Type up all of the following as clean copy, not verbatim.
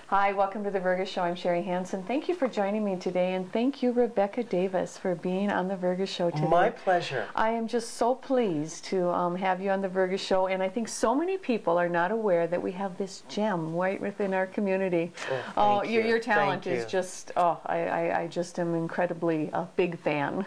Hi, welcome to the Vergas Show. I'm Sherri Hansen. Thank you for joining me today, and thank you, Rebecca Davis, for being on the Vergas Show today. My pleasure. I am just so pleased to have you on the Vergas Show, and I think so many people are not aware that we have this gem right within our community. Oh, thank you. Your talent Thank is you. just, I just am incredibly a big fan.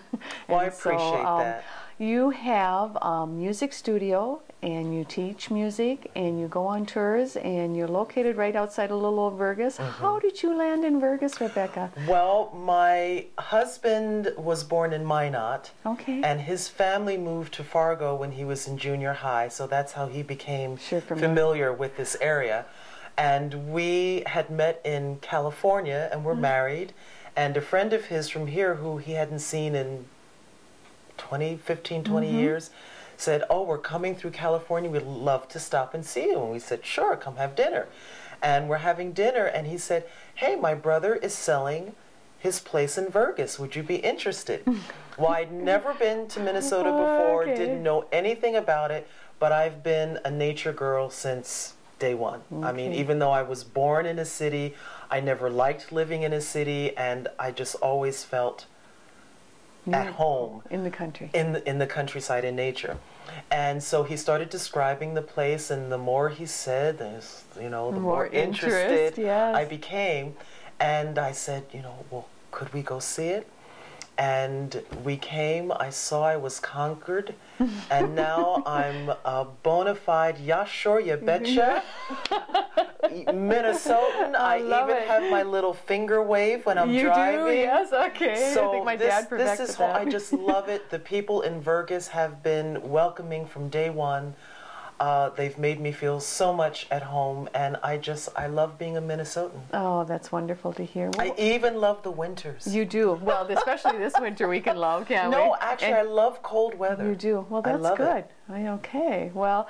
Well, I And appreciate that. You have a music studio, and you teach music, and you go on tours, and you're located right outside of little old Vergas. How did you land in Vergas, Rebecca? Well, my husband was born in Minot, Okay. and his family moved to Fargo when he was in junior high, so that's how he became familiar with this area. And we had met in California, and were married, and a friend of his from here who he hadn't seen in 15, 20 years, said, "Oh, we're coming through California. We'd love to stop and see you." And we said, "Sure, come have dinner." And we're having dinner, and he said, "Hey, my brother is selling his place in Vergas. Would you be interested?" Well, I'd never been to Minnesota before, didn't know anything about it, but I've been a nature girl since day one. I mean, even though I was born in a city, I never liked living in a city, and I just always felt at home in the country, in the countryside, in nature. And so he started describing the place, and the more he said, the more interested I became. And I said, well, could we go see it? And we came. I saw I was conquered, and now I'm a bona fide, yeah, sure, you betcha, Minnesotan. I even have my little finger wave when I'm driving. You do? Yes, okay. So I think my dad perfected this is that. I just love it. The people in Vergas have been welcoming from day one. They've made me feel so much at home, and I love being a Minnesotan. Oh, that's wonderful to hear. Well, I even love the winters. You do? Well, especially this winter we can love, can't we? No, actually, I love cold weather. You do? Well, that's good. Okay. Well,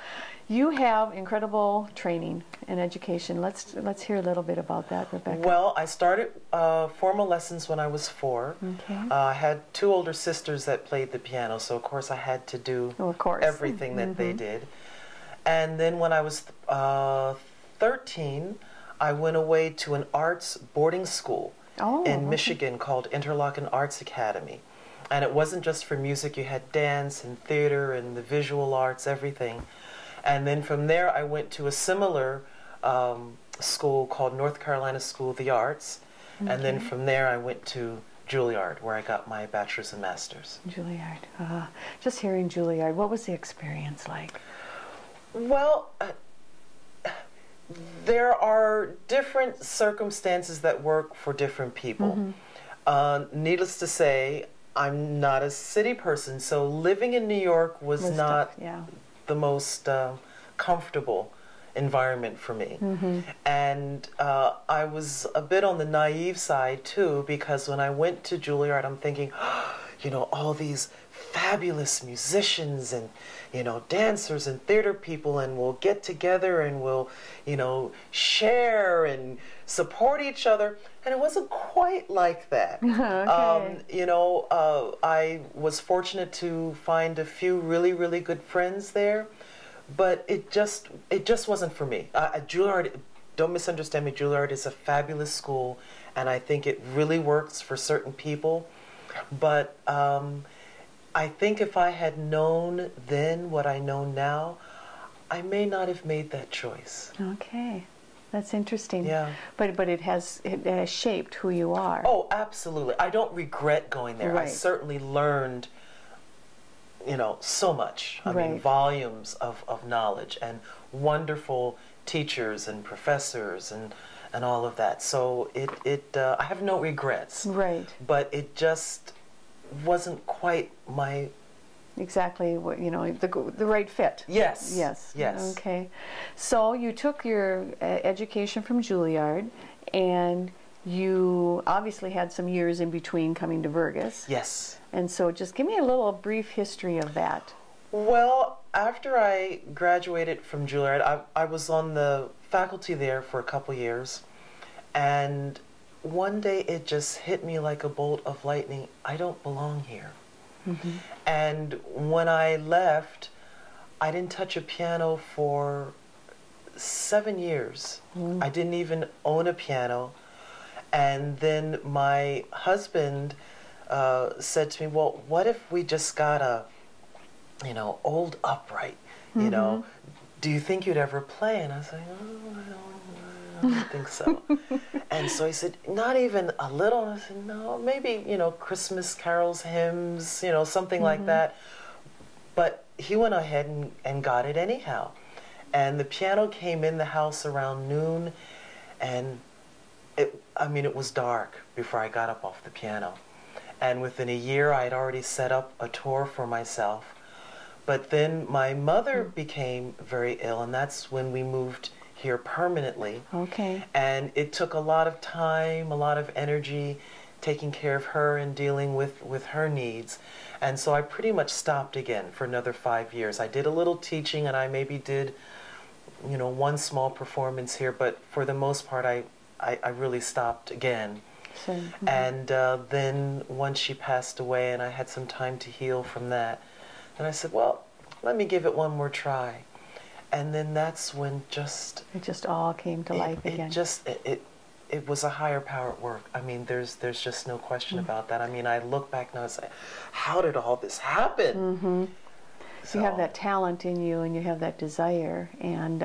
you have incredible training and education. Let's hear a little bit about that, Rebecca. Well, I started formal lessons when I was 4. Okay. I had 2 older sisters that played the piano, so of course I had to do everything that they did. And then when I was 13, I went away to an arts boarding school in Michigan called Interlochen Arts Academy. And it wasn't just for music. You had dance and theater and the visual arts, everything. And then from there, I went to a similar school called North Carolina School of the Arts. And then from there, I went to Juilliard, where I got my bachelor's and master's. Juilliard. Just hearing Juilliard, what was the experience like? Well, there are different circumstances that work for different people. Needless to say, I'm not a city person, so living in New York was not the most comfortable environment for me. And I was a bit on the naive side too, because when I went to Juilliard, I'm thinking, all these fabulous musicians and dancers and theater people, and we'll get together and we'll share and support each other, and it wasn't quite like that. I was fortunate to find a few really good friends there, but it just wasn't for me. Juilliard, don't misunderstand me, Juilliard is a fabulous school, and I think it really works for certain people, but I think if I had known then what I know now, I may not have made that choice. Okay, that's interesting. Yeah. But it has shaped who you are. Oh, absolutely. I don't regret going there. I certainly learned, so much. I mean, volumes of knowledge and wonderful teachers and professors and all of that. So I have no regrets. Right. But it just wasn't quite my exactly what the right fit. Yes. Okay, so you took your education from Juilliard, and you obviously had some years in between coming to Vergas. Yes. And so just give me a little brief history of that. Well, after I graduated from Juilliard, I was on the faculty there for a couple years, and one day it just hit me like a bolt of lightning. I don't belong here. And when I left, I didn't touch a piano for 7 years. I didn't even own a piano. And then my husband said to me, well, what if we just got a, old upright, you know? Do you think you'd ever play? And I was like, oh, I don't think so. And so he said, not even a little? And I said, no, maybe, Christmas carols, hymns, something like that. But he went ahead and got it anyhow. And the piano came in the house around noon, and it was dark before I got up off the piano. And within a year, I had already set up a tour for myself. But then my mother became very ill, and that's when we moved here permanently. Okay. And it took a lot of time, a lot of energy, taking care of her and dealing with her needs. And so I pretty much stopped again for another 5 years. I did a little teaching, and I maybe did, one small performance here, but for the most part, I really stopped again. Sure. And then once she passed away and I had some time to heal from that, then I said, well, let me give it one more try. And then that's when it just all came to life again. It was a higher power at work. I mean, there's just no question about that. I mean, I look back now and say, how did all this happen? So, you have that talent in you, and you have that desire, and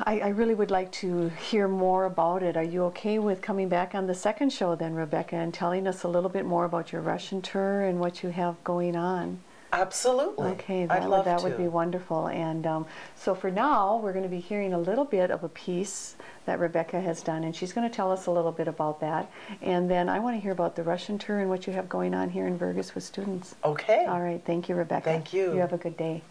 I really would like to hear more about it. Are you okay with coming back on the second show then, Rebecca, and telling us a little bit more about your Russian tour and what you have going on? Absolutely. Okay, that would be wonderful. And so for now, we're going to be hearing a little bit of a piece that Rebecca has done, and she's going to tell us a little bit about that. And then I want to hear about the Russian tour and what you have going on here in Vergas with students. Okay. All right. Thank you, Rebecca. Thank you. You have a good day.